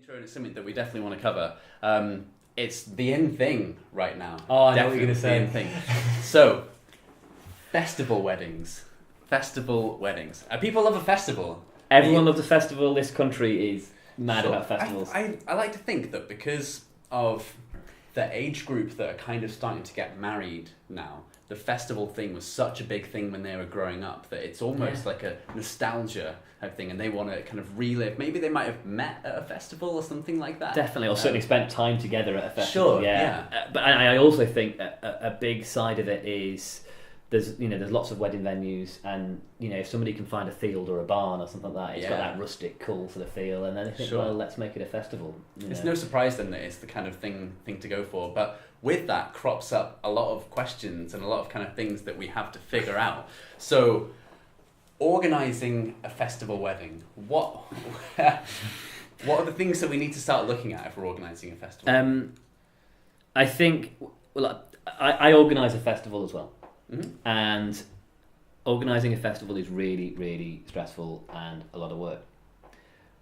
Intro, and it's something that we definitely want to cover. It's the in thing right now. Oh, I know what you're going to say. The in thing. So, festival weddings. Festival weddings. People love a festival. Everyone loves a festival. This country is mad about festivals. I like to think that because of the age group that are kind of starting to get married now, the festival thing was such a big thing when they were growing up that it's almost like a nostalgia type thing, and they want to kind of relive. Maybe they might have met at a festival or something like that. Definitely, or certainly spent time together at a festival. Sure, yeah. But I also think a big side of it is there's lots of wedding venues, and if somebody can find a field or a barn or something like that, it's got that rustic cool sort of feel, and then they think, well, let's make it a festival. It's no surprise then that it's the kind of thing to go for, but with that crops up a lot of questions and a lot of kind of things that we have to figure out. So, organising a festival wedding, what are the things that we need to start looking at if we're organising a festival? I think, I organise a festival as well. Mm-hmm. And organising a festival is really, really stressful and a lot of work.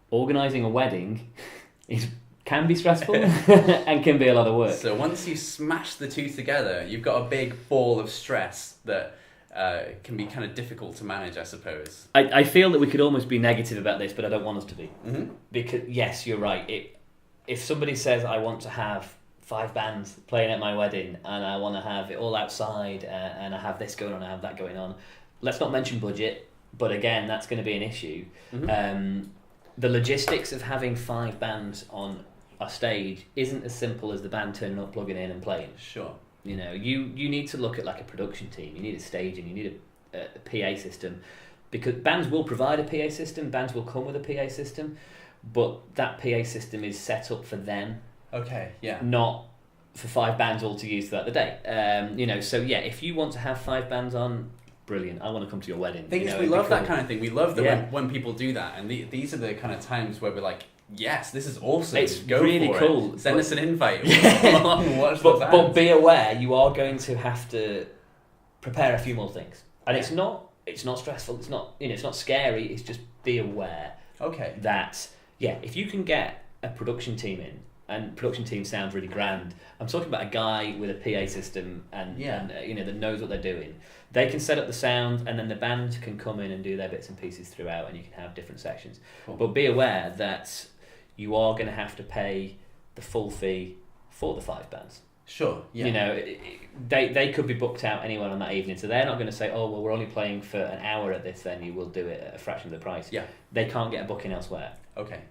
Organising a wedding can be stressful and can be a lot of work. So once you smash the two together, you've got a big ball of stress that can be kind of difficult to manage, I suppose. I feel that we could almost be negative about this, but I don't want us to be. Mm-hmm. Because, yes, you're right. If somebody says, I want to have 5 bands playing at my wedding and I want to have it all outside and I have this going on, I have that going on, let's not mention budget, but again, that's going to be an issue. Mm-hmm. The logistics of having 5 bands on a stage isn't as simple as the band turning up, plugging in and playing. Sure. You need to look at like a production team, you need a staging, you need a PA system, because bands will provide a PA system, bands will come with a PA system, but that PA system is set up for them. Okay, yeah. Not for 5 bands all to use throughout the day. So yeah, if you want to have 5 bands on, brilliant. I want to come to your wedding. The thing is, we love that kind of thing. We love that when people do that, and these are the kind of times where we're like, yes, this is awesome. It's Go really for cool. It. Send us an invite. Watch but be aware, you are going to have to prepare a few more things, and it's not stressful. It's not it's not scary. It's just be aware. Okay. That if you can get a production team in. And production team sounds really grand. I'm talking about a guy with a PA system and that knows what they're doing. They can set up the sound, and then the band can come in and do their bits and pieces throughout, and you can have different sections. Cool. But be aware that you are going to have to pay the full fee for the 5 bands. Sure. Yeah. They could be booked out anywhere on that evening, so they're not going to say, "Oh, well, we're only playing for an hour at this venue. We'll do it at a fraction of the price." Yeah. They can't get a booking elsewhere. Okay.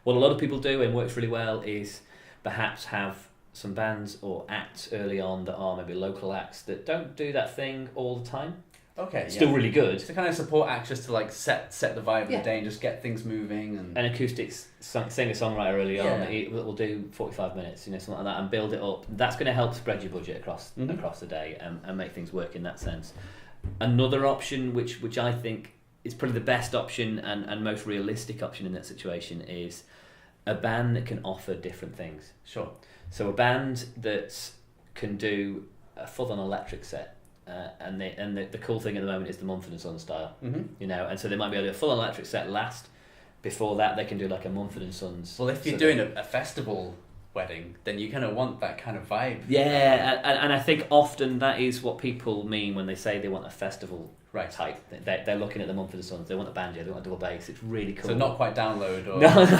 What a lot of people do and works really well is perhaps have some bands or acts early on that are maybe local acts that don't do that thing all the time. Okay, still really good. To kind of support acts just to like set the vibe of the day and just get things moving. And an acoustics singer-songwriter early on will do 45 minutes, something like that, and build it up. That's going to help spread your budget across the day and make things work in that sense. Another option, which I think is probably the best option and most realistic option in that situation, is a band that can offer different things. Sure. So a band that can do a full-on electric set, and the cool thing at the moment is the Mumford & Sons style. Mm-hmm. And so they might be able to do a full electric set last. Before that, they can do like a Mumford & Sons. Well, if you're doing a festival wedding, then you kind of want that kind of vibe. Yeah, and I think often that is what people mean when they say they want a festival type. They're looking at the Mumford & Sons. They want a banjo. They want a double bass. It's really cool. So not quite download or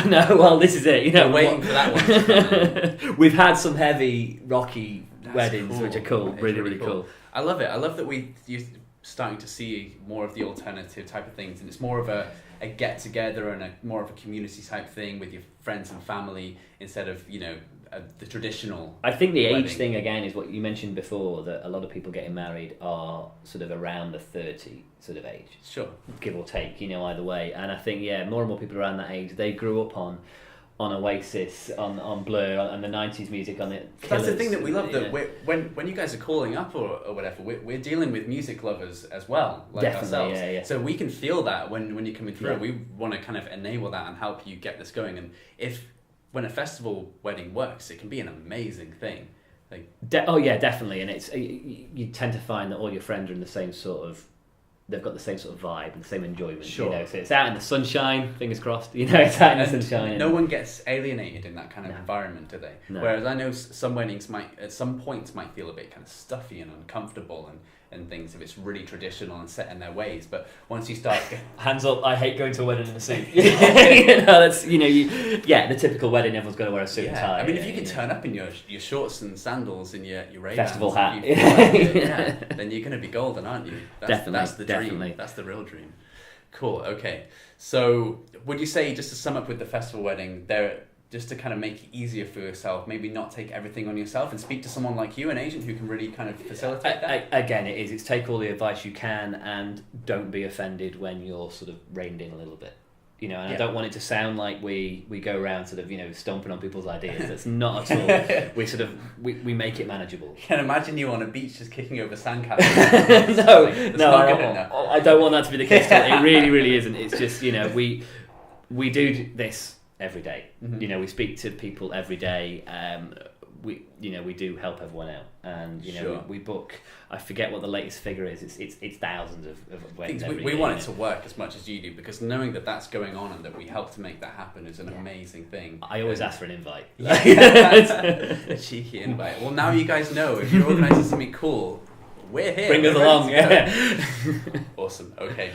no. Well, this is it. They're waiting for that one. We've had some heavy rocky weddings, cool. Which are cool. It's really cool. I love it. I love that you're starting to see more of the alternative type of things, and it's more of a get together and more of a community type thing with your friends and family instead of the traditional. I think the age thing again is what you mentioned before, that a lot of people getting married are sort of around the 30 sort of age. Sure. Give or take, either way. And I think more and more people around that age, they grew up on Oasis, on Blur, on the 90s music, on the Killers. That's the thing that we love, that when you guys are calling up or whatever, we're dealing with music lovers as well, like definitely, ourselves. Yeah. So we can feel that when you're coming through. We want to kind of enable that and help you get this going. And when a festival wedding works, it can be an amazing thing. Definitely. And it's you tend to find that all your friends are in the same sort of they've got the same sort of vibe and the same enjoyment. Sure. You know, so it's out in the sunshine, fingers crossed. You know, it's out in the sunshine. No one gets alienated in that kind of No. environment, do they? No. Whereas I know some weddings might, at some points, might feel a bit kind of stuffy and uncomfortable and things if it's really traditional and set in their ways. But once you start, Hands up! I hate going to a wedding in a suit. You know, that's the typical wedding. Everyone's going to wear a suit and tie. I mean, if you can turn up in your shorts and sandals and your Ray-Bans Festival hat, and you feel like it, then you're going to be golden, aren't you? That's the dream. That's the real dream. Cool. Okay. So, would you say, just to sum up with the festival wedding, just to kind of make it easier for yourself, maybe not take everything on yourself and speak to someone like you, an agent who can really kind of facilitate that? Again, it's take all the advice you can and don't be offended when you're sort of reined in a little bit. You know, and I don't want it to sound like we go around sort of, stomping on people's ideas. That's not at all. We make it manageable. I can imagine you on a beach just kicking over sandcastles. I don't want that to be the case. It really, really isn't. It's just, we do this every day. Mm-hmm. We speak to people every day. We do help everyone out, and Sure. we book. I forget what the latest figure is. It's thousands of weddings. We want it to work as much as you do, because knowing that that's going on and that we help to make that happen is an amazing thing. I always ask for an invite. A cheeky invite. Well, now you guys know, if you're organising something cool, we're here. Bring us along. Yeah. Awesome. Okay.